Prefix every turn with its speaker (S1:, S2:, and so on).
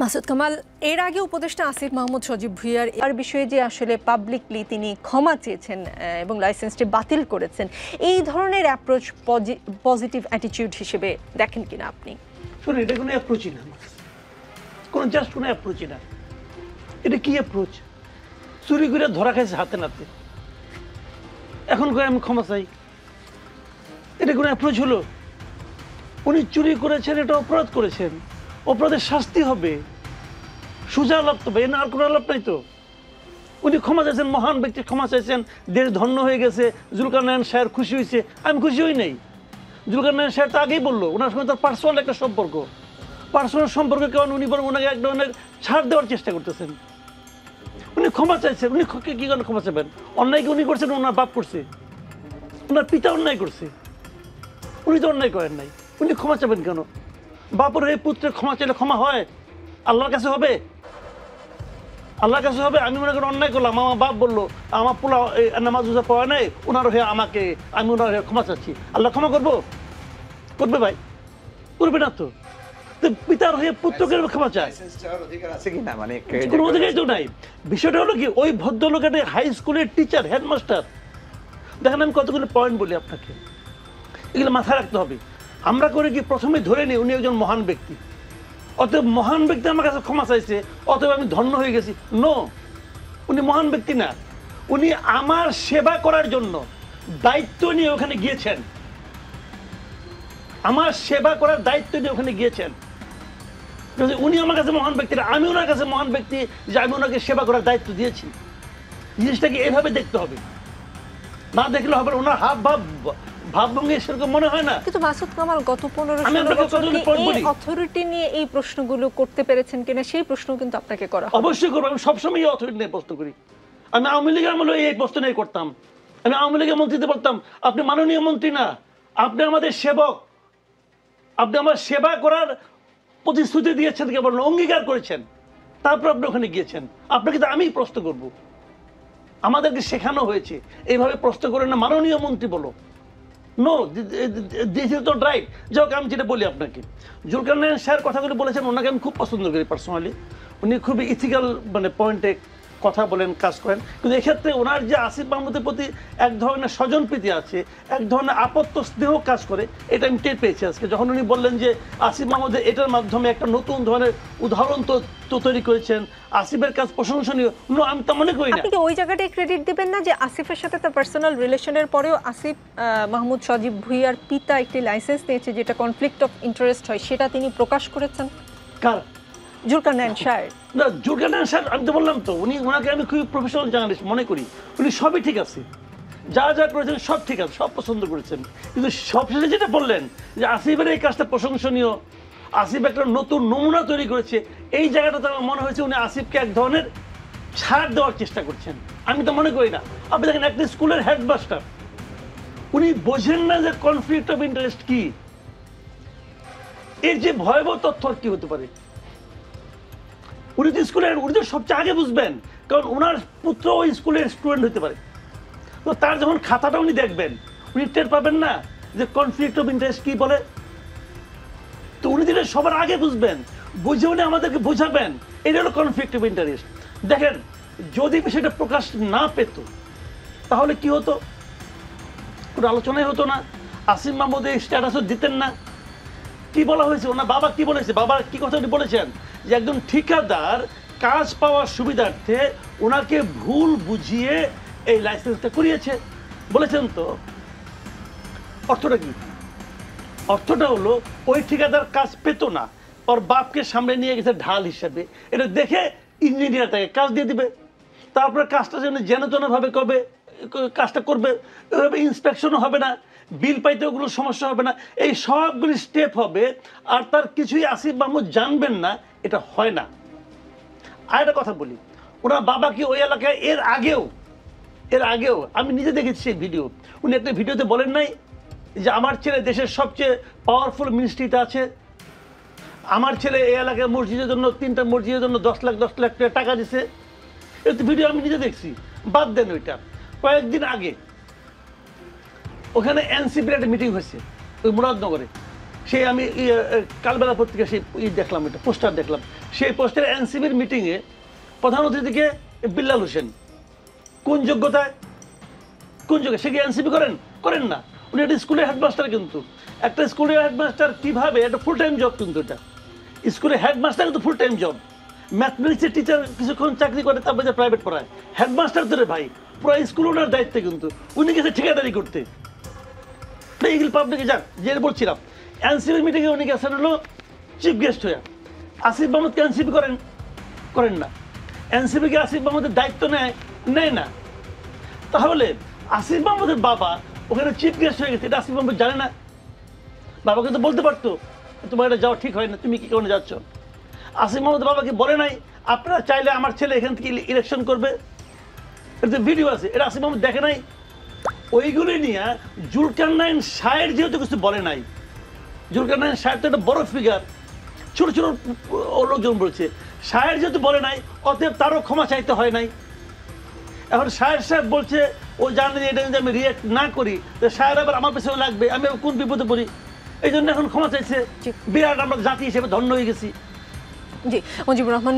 S1: মাসুদ কামাল, এর আগে উপদেষ্টা আসিফ মাহমুদ সজীব ভুঁইয়ার এর বিষয়ে যে আসলে পাবলিকলি তিনি ক্ষমা চেয়েছেন এবং লাইসেন্সটি বাতিল করেছেন, এই ধরনের অ্যাপ্রোচ পজিটিভ অ্যাটিটিউড হিসেবে দেখেন কিনা আপনি?
S2: শুনুন, এটা কোনো অ্যাপ্রোচই না, কোনো জাস্ট কোনো অ্যাপ্রোচই না। এটা কি অ্যাপ্রোচ? চুরি করে ধরা খাইছে হাতে নাতে, এখন করে আমি ক্ষমা চাই, এটা কোনো অ্যাপ্রোচ হলো? উনি চুরি করেছেন, এটা অপরাধ করেছেন, অপরাধের শাস্তি হবে, সোজা লাভ তো, এ না আর কোনো লাভ নাই তো। উনি ক্ষমা চাইছেন, মহান ব্যক্তি ক্ষমা চাইছেন, দেশ ধন্য হয়ে গেছে, জুলকারনাইন সাহেব খুশি হয়েছে, আমি খুশি হই নাই। জুলকারনাইন সাহেব তো আগেই বললো ওনার সঙ্গে তার পার্সোনাল একটা সম্পর্ক, পার্সোনাল সম্পর্ক কারণ উনি বরং ওনাকে এক ধরনের ছাড় দেওয়ার চেষ্টা করতেছেন। উনি ক্ষমা চাইছেন, উনি কি কারণে ক্ষমা চাইবেন? অন্যায় কি উনি করছেন? ওনার বাপ করছে, ওনার পিতা অন্যায় করছে, উনি তো অন্যায় করেন নাই, উনি ক্ষমা চাইবেন কেন? বাপের এই পুত্রের ক্ষমা চাইলে ক্ষমা হয়? আল্লাহর কাছে হবে? আল্লাহর কাছে হবে? আমি মনে করি অন্যায় করলাম, আমার বাপ বললো আমার পোলা নামাজ রোজা পড়া নেই, ওনার হয়ে আমাকে, আমি ওনার হয়ে ক্ষমা চাচ্ছি, আল্লাহ ক্ষমা করবো? করবে ভাই? করবে না তো। পিতার হয়ে পুত্রকে ক্ষমা চায়, কোনো অধিকারই তো নাই। বিষয়টা হলো কি, ওই ভদ্রলোক একটা হাই স্কুলের টিচার, হেডমাস্টার। দেখেন, আমি কতগুলো পয়েন্ট বলি আপনাকে, এগুলো মাথায় রাখতে হবে। আমরা করে কি প্রথমে ধরে নিই উনি একজন মহান ব্যক্তি, অতএব মহান ব্যক্তি আমার কাছে ক্ষমা চাইছে, অতএব আমি ধন্য হয়ে গেছি। নো, উনি মহান ব্যক্তি না, উনি আমার সেবা করার জন্য দায়িত্ব নিয়ে ওখানে গিয়েছেন, আমার সেবা করার দায়িত্ব নিয়ে ওখানে গিয়েছেন। উনি আমার কাছে মহান ব্যক্তি, আমি ওনার কাছে মহান ব্যক্তি যে আমি ওনাকে সেবা করার দায়িত্ব দিয়েছি। জিনিসটাকে এভাবে দেখতে হবে, না দেখলে হবে ওনার হাব ভাব ভাবভঙ্গি সেরকম মনে হয় না।
S1: কিন্তু মাসুদ কামাল গত 15-16 বছর এই অথরিটি নিয়ে এই প্রশ্নগুলো করতে পেরেছেন কিনা সেই প্রশ্ন কিন্তু আপনাকে করা হবে।
S2: অবশ্যই করব, আমি সবসময় এই অথরিটি নিয়ে প্রশ্ন করি। আমি আওয়ামী লীগের আমলে এই প্রশ্ন নিয়ে করতাম, আমি আওয়ামী লীগের মন্ত্রীতে বলতাম আপনি মাননীয় মন্ত্রী না, আপনি আমাদের সেবক, আপনি আমার সেবা করার প্রতিশ্রুতি দিয়েছেন, কেবল অঙ্গীকার করেছেন, তারপর আপনি ওখানে গিয়েছেন। আপনাকে তো আমি প্রশ্ন করব, আমাদেরকে শেখানো হয়েছে এইভাবে প্রশ্ন করে না, মাননীয় মন্ত্রী বলো। No, this is not right. যাই হোক, আমি যেটা বলি আপনাকে, জুলকারনাইন স্যার কথাগুলো বলেছেন, ওনাকে আমি খুব পছন্দ করি পার্সোনালি। উনি খুবই ইথিক্যাল মানে পয়েন্টে কথা বলেন, কাজ করেন। কিন্তু এক্ষেত্রে ওনার যে আসিফ মাহমুদের প্রতি এক ধরনের স্বজনপ্রীতি আছে, এক ধরনের আপত্ত স্নেহ কাজ করে, এটা আমি টের পেয়েছি আজকে যখন উনি বললেন যে আসিফ মাহমুদের এটার মাধ্যমে একটা নতুন ধরনের উদাহরণ তো তৈরি করেছেন, আসিফের কাজ প্রশংসনীয়। নো, আমি তা মনে করি না।
S1: আপনি কি ওই জায়গাটায় ক্রেডিট দিবেন না যে আসিফের সাথে তার পার্সোনাল রিলেশনের পরেও আসিফ মাহমুদ সজীব ভুঁইয়ার পিতা একটি লাইসেন্স নিয়েছে যেটা কনফ্লিক্ট অফ ইন্টারেস্ট হয়, সেটা তিনি প্রকাশ করেছেন?
S2: কার?
S1: জুলকারনাইন সাহেব।
S2: না, জুলকারনাইন সাহেব, আমি তো বললাম তো, ওনাকে আমি খুবই প্রফেশনাল জার্নালিস্ট মনে করি। উনি সবই ঠিক আছে, যা যা করেছেন সব ঠিক আছে, সব পছন্দ করেছেন। কিন্তু সবশেষে যেটা বললেন যে আসিফের এই কাজটা প্রশংসনীয়, আসিফ একটা নতুন নমুনা তৈরি করেছে, এই জায়গাটাতে আমার মনে হয়েছে উনি আসিফকে এক ধরনের ছাড় দেওয়ার চেষ্টা করছেন। আমি তো মনে করি না। আপনি দেখেন, একটা স্কুলের হেডমাস্টার, উনি বোঝেন না যে কনফ্লিক্ট অফ ইন্টারেস্ট কি, এর যে ভয়াবহ তথ্য কি হতে পারে। উনি তো স্কুলের, উনি তো সবচেয়ে আগে বুঝবেন, কারণ ওনার পুত্র ওই স্কুলের স্টুডেন্ট হতে পারে। তো তার যখন খাতাটা উনি দেখবেন, উনি টের পাবেন না যে কনফ্লিক্ট অফ ইন্টারেস্ট কি বলে। তো উনি দিলে সবার আগে বুঝবেন, বুঝে উনি আমাদেরকে বোঝাবেন এটা হলো কনফ্লিক্ট অফ ইন্টারেস্ট। দেখেন, যদি বিষয়টা প্রকাশ না পেত তাহলে কি হতো? কোনো আলোচনাই হতো না, আসিফ মাহমুদ এই স্ট্যাটাসও দিতেন না। কি বলা হয়েছে, ওনার বাবা কি বলেছে, বাবা কি কথা উনি বলেছেন যে একজন ঠিকাদার কাজ পাওয়ার সুবিধার্থে ওনাকে ভুল বুঝিয়ে এই লাইসেন্সটা করিয়েছে বলেছেন। তো অর্থটা কি? অর্থটা হলো ওই ঠিকাদার কাজ পেত না, ওর বাপকে সামনে নিয়ে গেছে ঢাল হিসাবে, এটা দেখে ইঞ্জিনিয়ার তাকে কাজ দিয়ে দিবে, তারপরে কাজটা যেন যেনতেনভাবে করবে, কাজটা করবে, ওইভাবে ইন্সপেকশনও হবে না, বিল পাইতেও কোনো সমস্যা হবে না, এই সবগুলি স্টেপ হবে, আর তার কিছুই আসিফ মাহমুদ জানবেন না। এটা হয় না। আর একটা কথা বলি, ওনার বাবা কি ওই এলাকায় এর আগেও আমি নিজে দেখেছি সেই ভিডিও, উনি একটা ভিডিওতে বলেন নাই যে আমার ছেলে দেশের সবচেয়ে পাওয়ারফুল মিনিস্ট্রিতে আছে, আমার ছেলে এই এলাকায় মসজিদের জন্য 3টা মসজিদের জন্য 10 লাখ টাকা দিছে। এটা ভিডিও আমি নিজে দেখছি। বাদ দেন ওইটা, কয়েকদিন আগে ওখানে এনসিপির একটা মিটিং হয়েছে ওই মুরাদনগরে, সেই আমি কালবেলা পত্রিকা সেই দেখলাম, এটা পোস্টার দেখলাম, সেই পোস্টারে এনসিবির মিটিংয়ে প্রধান অতিথিকে বিল্লাল হোসেন। কোন যোগ্যতায়, কোন যোগ্য? সে কি এনসিপি করেন না। উনি একটা স্কুলের হেডমাস্টার, কিন্তু একটা স্কুলের হেডমাস্টার কিভাবে, এটা ফুল টাইম জব, কিন্তু এটা স্কুলের হেডমাস্টার কিন্তু ফুল টাইম জব। ম্যাথমেটিক্সের টিচার কিছুক্ষণ চাকরি করে, তারপরে যে প্রাইভেট পড়ায়। হেডমাস্টার ধরে ভাই পুরো স্কুল ওনার দায়িত্বে, কিন্তু উনি গেছে ঠিকাদারি করতে। এইগুলো পাবলিকে যাক, যে বলছিলাম এনসিপির মিটিংয়ে উনি গেছেন হলো চিফ গেস্ট হয়ে। আসিফ মাহমুদকে এনসিপি করেন না। এনসিপিকে আসিফ মাহমুদের দায়িত্ব নেয় না। তাহলে আসিফ মাহমুদের বাবা ওখানে চিফ গেস্ট হয়ে গেছে, এটা আসিফ মাহমুদ জানে না? বাবা কিন্তু বলতে পারতো তোমার এটা যাওয়া ঠিক হয় না, তুমি কি কারণে যাচ্ছ। আসিফ মাহমুদ বাবাকে বলে নাই আপনারা চাইলে আমার ছেলে এখান থেকে ইলেকশন করবে? এটা ভিডিও আছে, এটা আসিফ মাহমুদ দেখে নাই? ওইগুলি নিয়ে জুলকারনাইন শাহের যেহেতু কিছু বলে নাই, জুলকারনাইন শাহের তো একটা বড় ফিগার, ছোট ছোট লোকজন বলছে, শাহের যেহেতু বলে নাই অতএব তারও ক্ষমা চাইতে হয় নাই। এখন শাহের সাহেব বলছে ও জানে এটা যদি আমি রিয়েক্ট না করি শাহের আবার আমার পেছনে লাগবে, আমি কোন বিপদে পড়ি, এই জন্য এখন ক্ষমা চাইছে। বিরাট আমরা জাতি হিসেবে ধন্য হয়ে গেছি।
S1: জি, মুজিবুর রহমান।